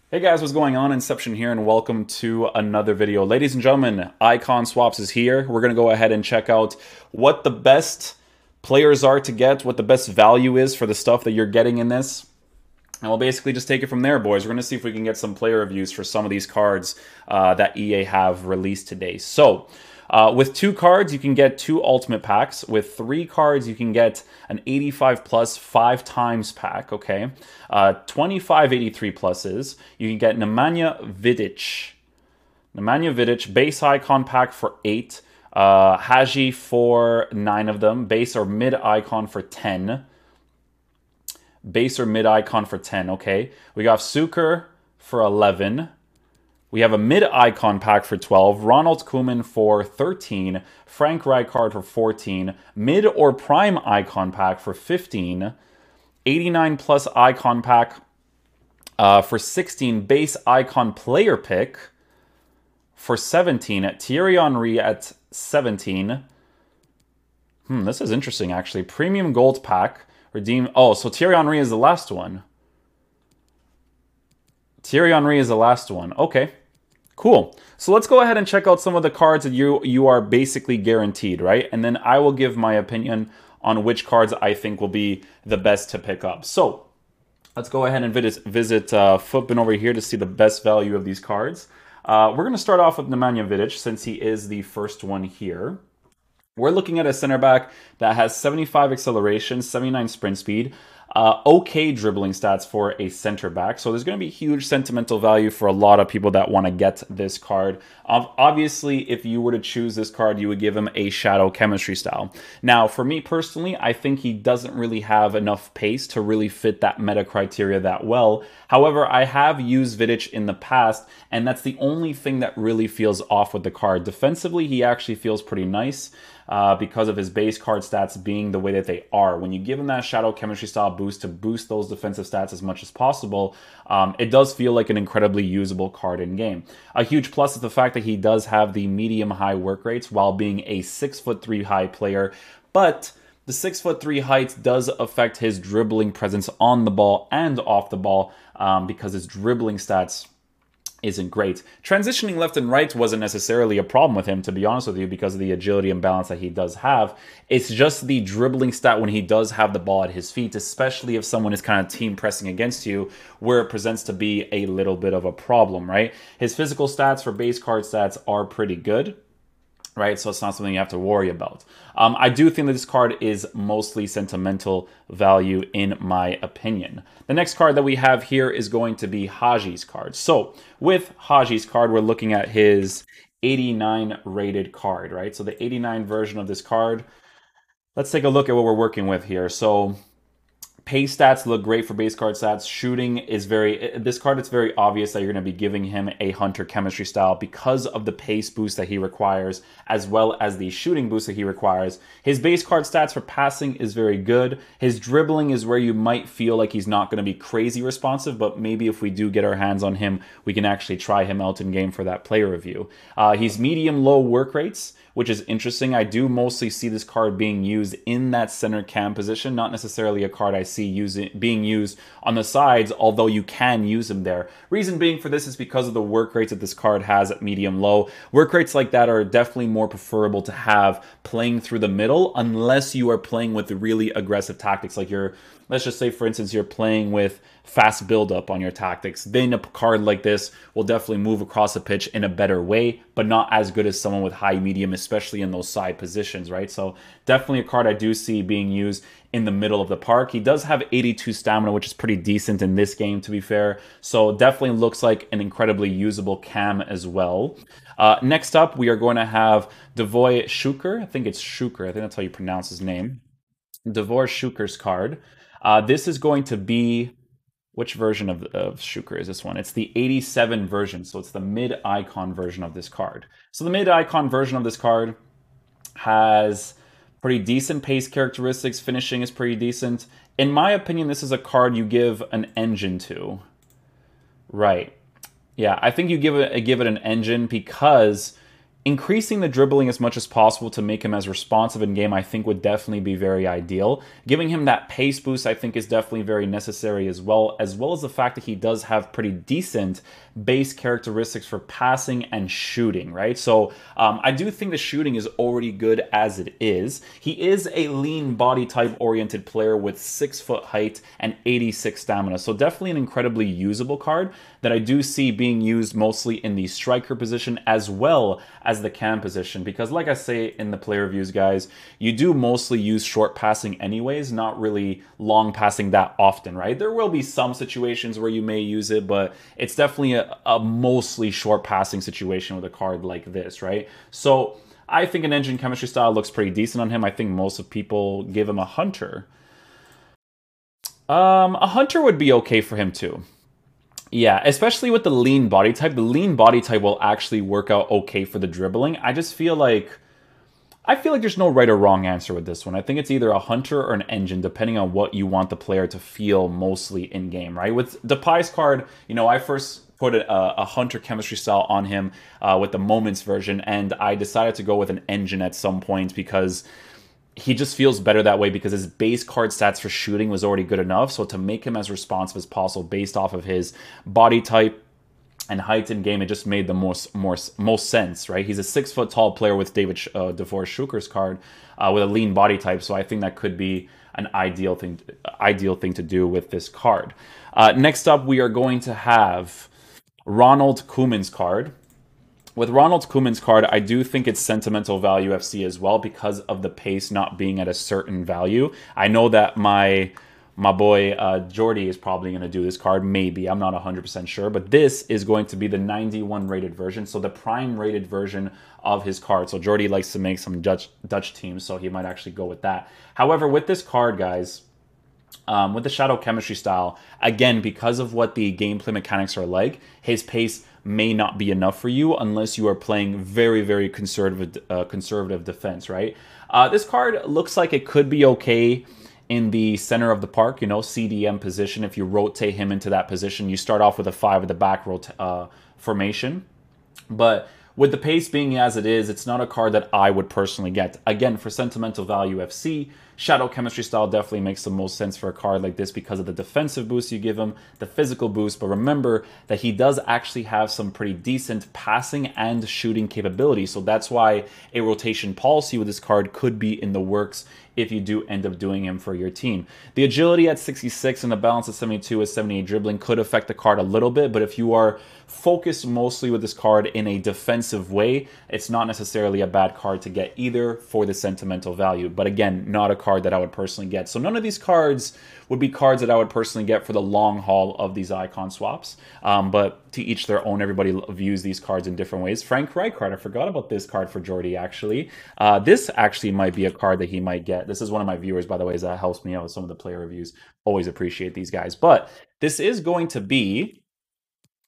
Hey guys, what's going on? Inception here, and welcome to another video. Ladies and gentlemen, Icon Swaps is here. We're going to go ahead and check out what the best players are to get, what the best value is for the stuff that you're getting in this. And we'll basically just take it from there, boys. We're going to see if we can get some player reviews for some of these cards that EA have released today. So, with 2 cards, you can get 2 ultimate packs. With 3 cards, you can get an 85 plus 5 times pack, okay? 25 83 pluses. You can get Nemanja Vidic. Nemanja Vidic, base icon pack for 8. Haji for 9 of them. Base or mid icon for 10. Base or mid icon for 10, okay? We got Suker for 11. We have a mid icon pack for 12, Ronald Kuhlman for 13, Frank Rijkaard for 14, mid or prime icon pack for 15, 89 plus icon pack for 16, base icon player pick for 17, Thierry Henry at 17. This is interesting actually. Premium gold pack. Redeem. Oh, so Thierry Henry is the last one. Thierry Henry is the last one. Okay, cool. So let's go ahead and check out some of the cards that you are basically guaranteed, right? And then I will give my opinion on which cards I think will be the best to pick up. So let's go ahead and visit Footbin over here to see the best value of these cards. We're going to start off with Nemanja Vidic since he is the first one here. We're looking at a center back that has 75 acceleration, 79 sprint speed, okay dribbling stats for a center back. So there's going to be huge sentimental value for a lot of people that want to get this card. Obviously, if you were to choose this card, you would give him a shadow chemistry style. Now, for me personally, I think he doesn't really have enough pace to really fit that meta criteria that well. However, I have used Vidic in the past, and that's the only thing that really feels off with the card. Defensively, he actually feels pretty nice. Because of his base card stats being the way that they are. When you give him that shadow chemistry style boost to boost those defensive stats as much as possible, it does feel like an incredibly usable card in game. A huge plus is the fact that he does have the medium-high work rates while being a 6'3" high player, but the 6'3" height does affect his dribbling presence on the ball and off the ball because his dribbling stats isn't great. Transitioning left and right wasn't necessarily a problem with him, to be honest with you, because of the agility and balance that he does have. It's just the dribbling stat when he does have the ball at his feet, especially if someone is kind of team pressing against you, where it presents to be a little bit of a problem, right? His physical stats for base card stats are pretty good, right? So it's not something you have to worry about. I do think that this card is mostly sentimental value in my opinion. The next card that we have here is going to be Haji's card. So with Haji's card, we're looking at his 89 rated card, right? So the 89 version of this card. Let's take a look at what we're working with here. So pace stats look great for base card stats. Shooting is this card, it's very obvious that you're going to be giving him a hunter chemistry style because of the pace boost that he requires, as well as the shooting boost that he requires. His base card stats for passing is very good. His dribbling is where you might feel like he's not going to be crazy responsive, but maybe if we do get our hands on him, we can actually try him out in game for that player review. He's medium-low work rates, which is interesting. I do mostly see this card being used in that center cam position, not necessarily a card I see being used on the sides, although you can use him there. Reason being for this is because of the work rates that this card has at medium-low. Work rates like that are definitely more preferable to have playing through the middle, unless you are playing with really aggressive tactics, like let's just say, for instance, you're playing with fast build-up on your tactics. Then a card like this will definitely move across the pitch in a better way, but not as good as someone with high medium, especially in those side positions, right? So definitely a card I do see being used in the middle of the park. He does have 82 stamina, which is pretty decent in this game, to be fair. So definitely looks like an incredibly usable cam as well. Next up, we are going to have Devoy Shuker. I think it's Shuker. I think that's how you pronounce his name. Devoy Shuker's card. This is going to be, which version of Shuker is this one? It's the 87 version, so it's the mid-icon version of this card. So the mid-icon version of this card has pretty decent pace characteristics. Finishing is pretty decent. In my opinion, this is a card you give an engine to. Right. Yeah, I think you give it an engine because increasing the dribbling as much as possible to make him as responsive in game, I think would definitely be very ideal. Giving him that pace boost, I think, is definitely very necessary as well as the fact that he does have pretty decent base characteristics for passing and shooting, right? So I do think the shooting is already good as it is. He is a lean body type oriented player with 6-foot height and 86 stamina. So definitely an incredibly usable card that I do see being used mostly in the striker position as well as the cam position. Because like I say in the player reviews, guys, you do mostly use short passing anyways, not really long passing that often, right? There will be some situations where you may use it, but it's definitely a mostly short passing situation with a card like this, right? So I think an engine chemistry style looks pretty decent on him. I think most of people give him a hunter. A hunter would be okay for him too. Yeah, especially with the lean body type. The lean body type will actually work out okay for the dribbling. I feel like there's no right or wrong answer with this one. I think it's either a hunter or an engine, depending on what you want the player to feel mostly in game, right? With Depay's card, I first put a hunter chemistry style on him with the moments version, and I decided to go with an engine at some point because he just feels better that way because his base card stats for shooting was already good enough. So to make him as responsive as possible based off of his body type and height in game, it just made the most sense, right? He's a 6-foot tall player with David DeVore Schuker's card with a lean body type. So I think that could be an ideal thing to do with this card. Next up, we are going to have Ronald Kuhlman's card. With Ronald Kuhlman's card, I do think it's sentimental value FC as well because of the pace not being at a certain value. I know that my boy Jordy is probably going to do this card. Maybe. I'm not 100% sure. But this is going to be the 91 rated version. So the prime rated version of his card. So Jordy likes to make some Dutch teams. So he might actually go with that. However, with this card, guys, with the Shadow Chemistry style, again, because of what the gameplay mechanics are like, his pace may not be enough for you unless you are playing very, very conservative defense, right? This card looks like it could be okay in the center of the park, CDM position. If you rotate him into that position, you start off with a 5 at the back formation. But with the pace being as it is, it's not a card that I would personally get. Again, for sentimental value FC, Shadow Chemistry style definitely makes the most sense for a card like this because of the defensive boost you give him, the physical boost, but remember that he does actually have some pretty decent passing and shooting capability, so that's why a rotation policy with this card could be in the works if you do end up doing him for your team. The agility at 66 and the balance at 72 with 78 dribbling could affect the card a little bit, but if you are focused mostly with this card in a defensive way, it's not necessarily a bad card to get either for the sentimental value. But again, not a card that I would personally get. So none of these cards would be cards that I would personally get for the long haul of these icon swaps. But to each their own, everybody views these cards in different ways. Frank Rijkaard, I forgot about this card for Jordy, actually. This actually might be a card that he might get. This is one of my viewers, by the way, that helps me out with some of the player reviews. Always appreciate these guys. But this is going to be,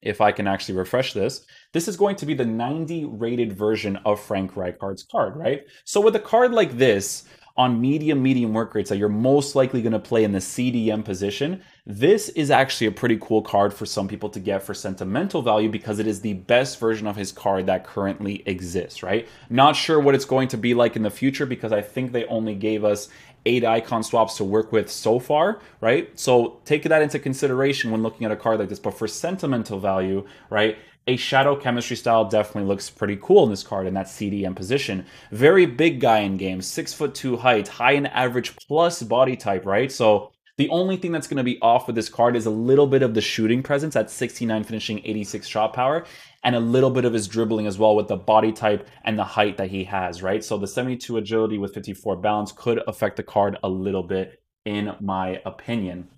if I can actually refresh this, this is going to be the 90 rated version of Frank Rijkaard's card, right? So with a card like this, on medium work rates that you're most likely going to play in the CDM position, this is actually a pretty cool card for some people to get for sentimental value because it is the best version of his card that currently exists, right? Not sure what it's going to be like in the future because I think they only gave us 8 icon swaps to work with so far, right? So take that into consideration when looking at a card like this. But for sentimental value, right, a Shadow Chemistry style definitely looks pretty cool in this card in that CDM position. Very big guy in game, 6'2" height, high in average plus body type, right? So the only thing that's going to be off with this card is a little bit of the shooting presence at 69 finishing, 86 shot power, and a little bit of his dribbling as well with the body type and the height that he has, right? So the 72 agility with 54 balance could affect the card a little bit, in my opinion.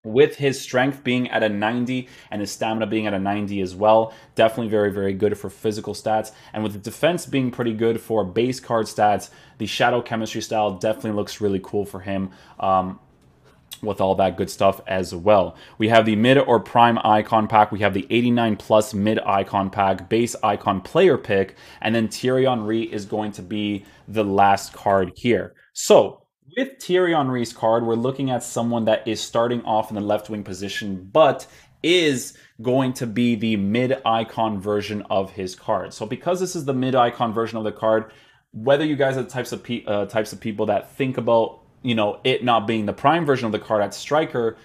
With his strength being at a 90 and his stamina being at a 90 as well, definitely very, very good for physical stats. And with the defense being pretty good for base card stats, the Shadow Chemistry style definitely looks really cool for him. With all that good stuff as well. We have the mid or prime icon pack. We have the 89 plus mid icon pack, base icon player pick, and then Thierry Henry is going to be the last card here. So with Thierry Henry's card, we're looking at someone that is starting off in the left wing position, but is going to be the mid-icon version of his card. So because this is the mid-icon version of the card, whether you guys are the types of people that think about, you know, it not being the prime version of the card at striker,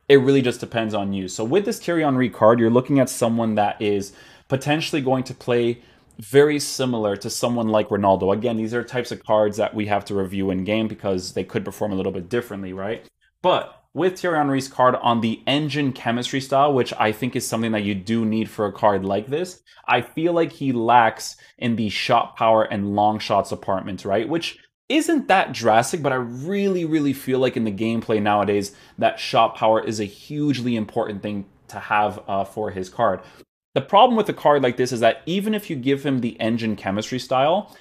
it really just depends on you. So with this Thierry Henry card, you're looking at someone that is potentially going to play very similar to someone like Ronaldo. Again, these are types of cards that we have to review in game because they could perform a little bit differently, right? But with Thierry Henry's card on the engine chemistry style, which I think is something that you do need for a card like this, I feel like he lacks in the shot power and long shots department, right? Which isn't that drastic, but I really, really feel like in the gameplay nowadays, that shot power is a hugely important thing to have for his card. The problem with a card like this is that even if you give him the engine chemistry style,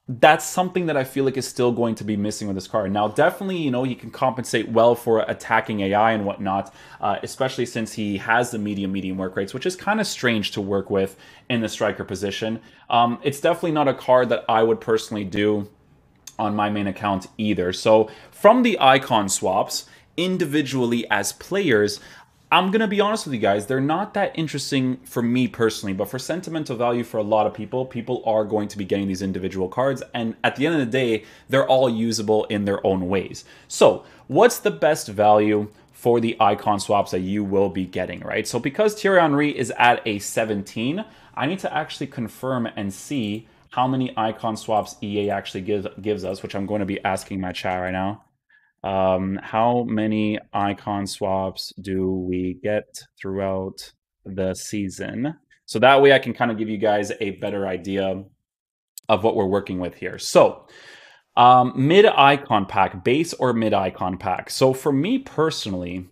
that's something that I feel like is still going to be missing with this card. Now, definitely, you know, he can compensate well for attacking AI and whatnot, especially since he has the medium work rates, which is kind of strange to work with in the striker position. It's definitely not a card that I would personally do on my main account either. So from the icon swaps, individually as players, I'm going to be honest with you guys, they're not that interesting for me personally, but for sentimental value for a lot of people, people are going to be getting these individual cards, and at the end of the day, they're all usable in their own ways. So, what's the best value for the icon swaps that you will be getting, right? So because Thierry Henry is at a 17, I need to actually confirm and see how many icon swaps EA actually gives us, which I'm going to be asking my chat right now. How many icon swaps do we get throughout the season? So that way I can kind of give you guys a better idea of what we're working with here. So mid-icon pack, base or mid-icon pack. So for me personally,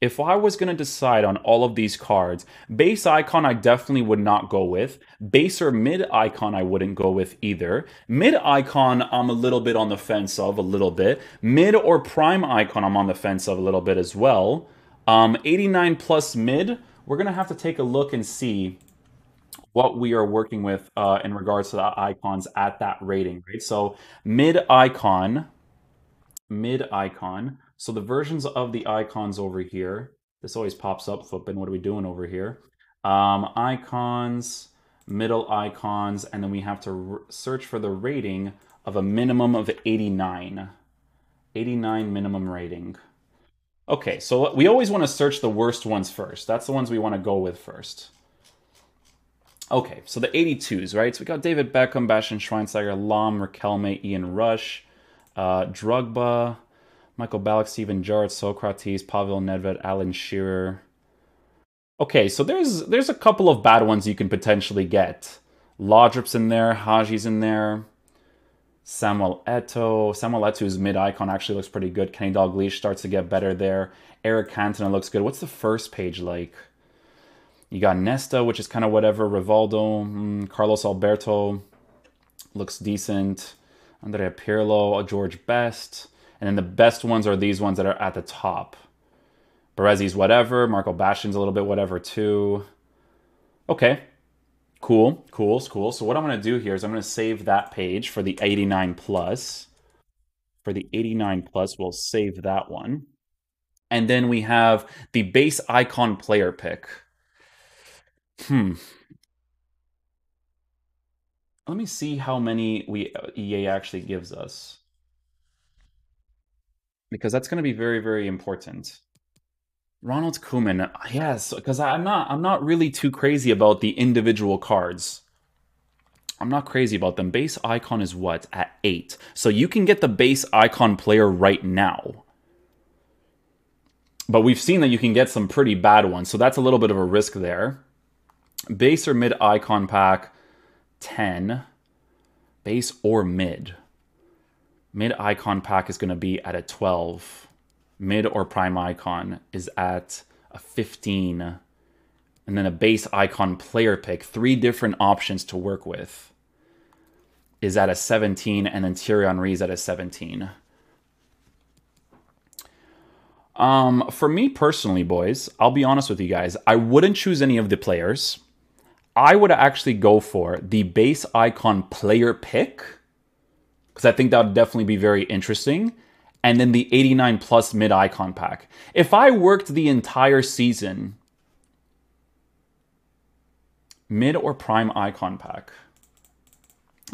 if I was going to decide on all of these cards, base icon I definitely would not go with. Base or mid icon I wouldn't go with either. Mid icon I'm a little bit on the fence of, a little bit. Mid or prime icon I'm on the fence of a little bit as well. 89 plus mid, we're going to have to take a look and see what we are working with in regards to the icons at that rating, right? So mid icon. So the versions of the icons over here, this always pops up, flipping, what are we doing over here? Icons, middle icons, and then we have to search for the rating of a minimum of 89. 89 minimum rating. Okay, so we always want to search the worst ones first. That's the ones we want to go with first. Okay, so the 82s, right? So we got David Beckham, Bastian Schweinsteiger, Lam, Riquelme, Ian Rush, Drogba, Michael Ballack, Steven Gerrard, Socrates, Pavel Nedved, Alan Shearer. Okay, so there's a couple of bad ones you can potentially get. Laudrup's in there, Haji's in there, Samuel Eto'o. Samuel Eto'o's mid-icon actually looks pretty good. Kenny Dalglish starts to get better there. Eric Cantona looks good. What's the first page like? You got Nesta, which is kind of whatever. Rivaldo, Carlos Alberto looks decent. Andrea Pirlo, George Best. And then the best ones are these ones that are at the top. Berezi's whatever. Marco Bastian's a little bit whatever too. Okay. Cool. So what I'm going to do here is I'm going to save that page for the 89 plus. For the 89 plus, we'll save that one. And then we have the base icon player pick. Let me see how many EA actually gives us, because that's going to be very, very important. Ronald Kuhlman, yes, because I'm not really too crazy about the individual cards. I'm not crazy about them. Base icon is what? At 8. So you can get the base icon player right now. But we've seen that you can get some pretty bad ones, so that's a little bit of a risk there. Base or mid icon pack, 10. Base or mid. Mid icon pack is going to be at a 12. Mid or prime icon is at a 15. And then a base icon player pick, 3 different options to work with, is at a 17, and then Thierry Henry is at a 17. For me personally, boys, I'll be honest with you guys, I wouldn't choose any of the players. I would actually go for the base icon player pick, because I think that would definitely be very interesting. And then the 89 plus mid icon pack. If I worked the entire season Mid or prime icon pack?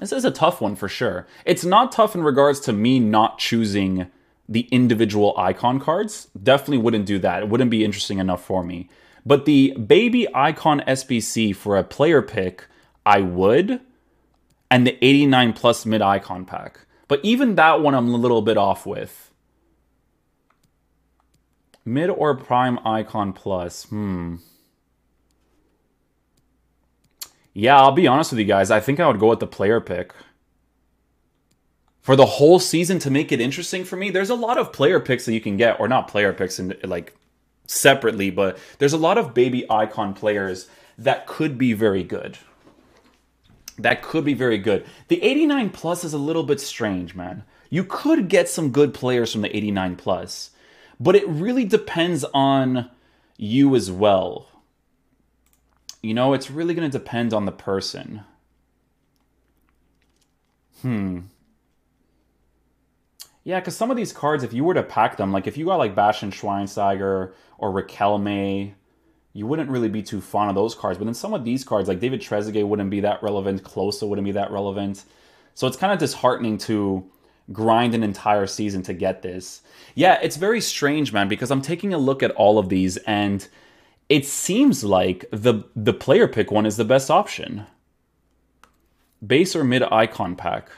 This is a tough one for sure. It's not tough in regards to me not choosing the individual icon cards. Definitely wouldn't do that. It wouldn't be interesting enough for me. But the baby icon SBC for a player pick, I would. And the 89 plus mid icon pack. But even that one I'm a little bit off with. Mid or prime icon plus? Yeah, I'll be honest with you guys. I think I would go with the player pick. For the whole season to make it interesting for me, there's a lot of player picks that you can get. Or not player picks in, like separately, but there's a lot of baby icon players that could be very good. That could be very good. The 89 plus is a little bit strange, man. You could get some good players from the 89 plus, but it really depends on you as well. You know, it's really going to depend on the person. Yeah, because some of these cards, if you were to pack them, like if you got like Bastian Schweinsteiger or Riquelme, you wouldn't really be too fond of those cards. But then some of these cards, like David Trezeguet wouldn't be that relevant. Klose wouldn't be that relevant. So it's kind of disheartening to grind an entire season to get this. Yeah, it's very strange, man, because I'm taking a look at all of these and it seems like the player pick one is the best option. Base or mid icon pack?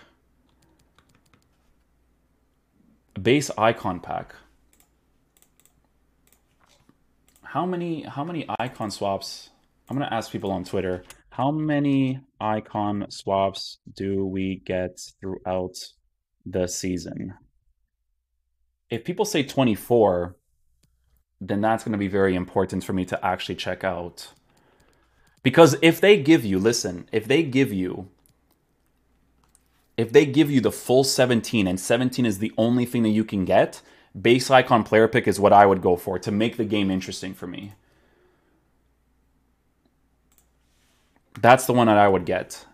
Base icon pack. How many icon swaps? I'm going to ask people on Twitter. How many icon swaps do we get throughout the season? If people say 24, then that's going to be very important for me to actually check out. Because if they give you, listen, if they give you the full 17 and 17 is the only thing that you can get, base icon player pick is what I would go for to make the game interesting for me. That's the one that I would get.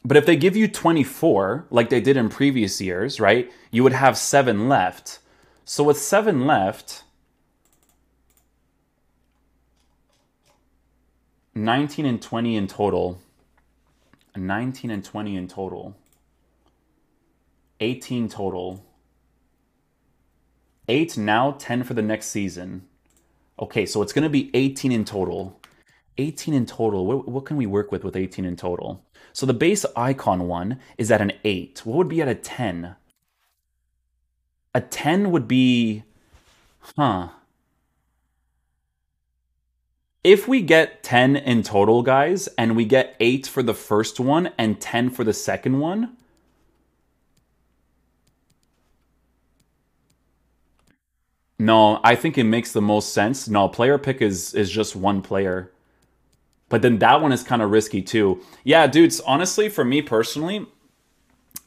But if they give you 24, like they did in previous years, right, you would have 7 left. So with 7 left, 19 and 20 in total. 19 and 20 in total. 18 total. 8 now, 10 for the next season. Okay, so it's going to be 18 in total. 18 in total. What can we work with 18 in total? So the base icon one is at an 8. What would be at a 10? A 10 would be... If we get 10 in total, guys, and we get 8 for the first one and 10 for the second one... No, I think it makes the most sense. No, player pick is just one player. But then that one is kind of risky too. Yeah, dudes, honestly, for me personally,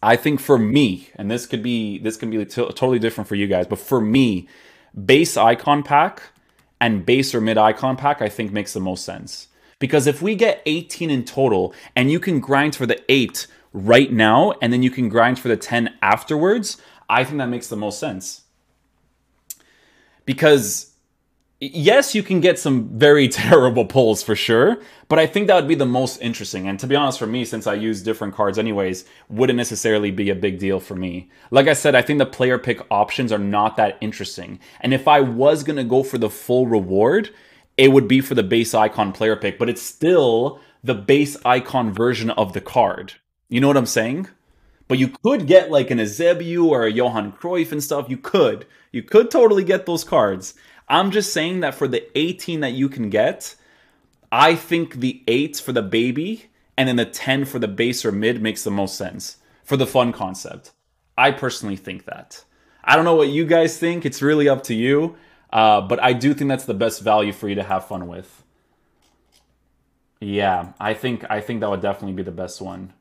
I think for me, and this could be totally different for you guys, but for me, base icon pack and base or mid icon pack, I think makes the most sense. Because if we get 18 in total and you can grind for the 8 right now and then you can grind for the 10 afterwards, I think that makes the most sense. Because yes, you can get some very terrible pulls for sure, but I think that would be the most interesting. And to be honest, for me, since I use different cards anyways, wouldn't necessarily be a big deal for me. Like I said, I think the player pick options are not that interesting. And if I was going to go for the full reward, it would be for the base icon player pick, but it's still the base icon version of the card. You know what I'm saying? But you could get like an Eusebio or a Johan Cruyff and stuff. You could totally get those cards. I'm just saying that for the 18 that you can get, I think the 8 for the baby and then the 10 for the base or mid makes the most sense for the fun concept. I personally think that. I don't know what you guys think. It's really up to you. But I do think that's the best value for you to have fun with. Yeah, I think that would definitely be the best one.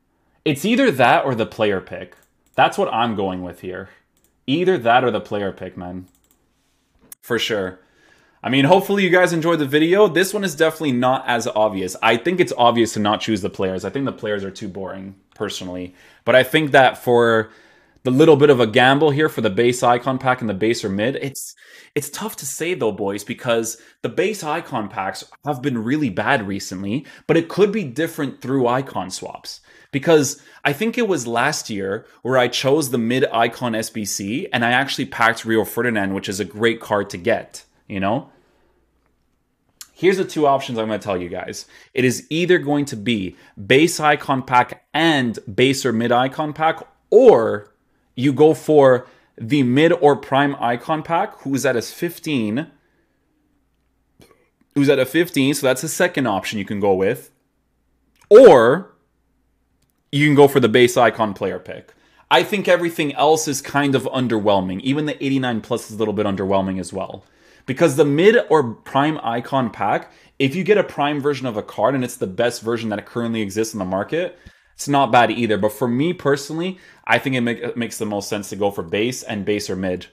It's either that or the player pick. That's what I'm going with here. Either that or the player pick, man. For sure. I mean, hopefully you guys enjoyed the video. This one is definitely not as obvious. I think it's obvious to not choose the players. I think the players are too boring, personally. But I think that for The little bit of a gamble here for the base icon pack and the base or mid. It's tough to say though, boys, because the base icon packs have been really bad recently, but it could be different through icon swaps. Because I think it was last year where I chose the mid icon SBC and I actually packed Rio Ferdinand, which is a great card to get, you know? Here's the two options I'm going to tell you guys. It is either going to be base icon pack and base or mid icon pack, or you go for the mid or prime icon pack, who's at a 15. Who's at a 15, so that's the second option you can go with. Or you can go for the base icon player pick. I think everything else is kind of underwhelming. Even the 89 plus is a little bit underwhelming as well. Because the mid or prime icon pack, if you get a prime version of a card and it's the best version that currently exists in the market, it's not bad either. But for me personally, I think it makes the most sense to go for base and base or mid.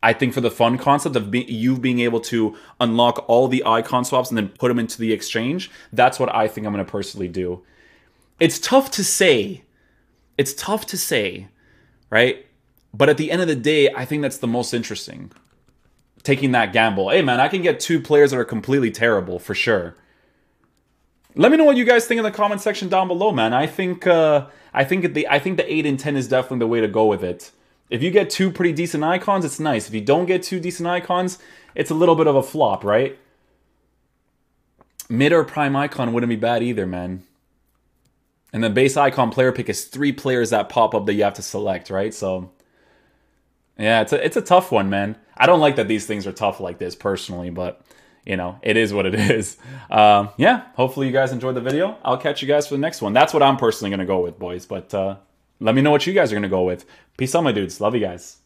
I think for the fun concept of you being able to unlock all the icon swaps and then put them into the exchange, that's what I think I'm going to personally do. It's tough to say. It's tough to say, right? But at the end of the day, I think that's the most interesting. Taking that gamble. Hey man, I can get two players that are completely terrible for sure. Let me know what you guys think in the comment section down below, man. I think the 8 and 10 is definitely the way to go with it. If you get two pretty decent icons, it's nice. If you don't get two decent icons, it's a little bit of a flop, right? Mid or prime icon wouldn't be bad either, man. And the base icon player pick is 3 players that pop up that you have to select, right? So yeah, it's a tough one, man. I don't like that these things are tough like this personally, but you know, it is what it is. Yeah, hopefully you guys enjoyed the video. I'll catch you guys for the next one. That's what I'm personally going to go with, boys. But let me know what you guys are going to go with. Peace out, my dudes. Love you guys.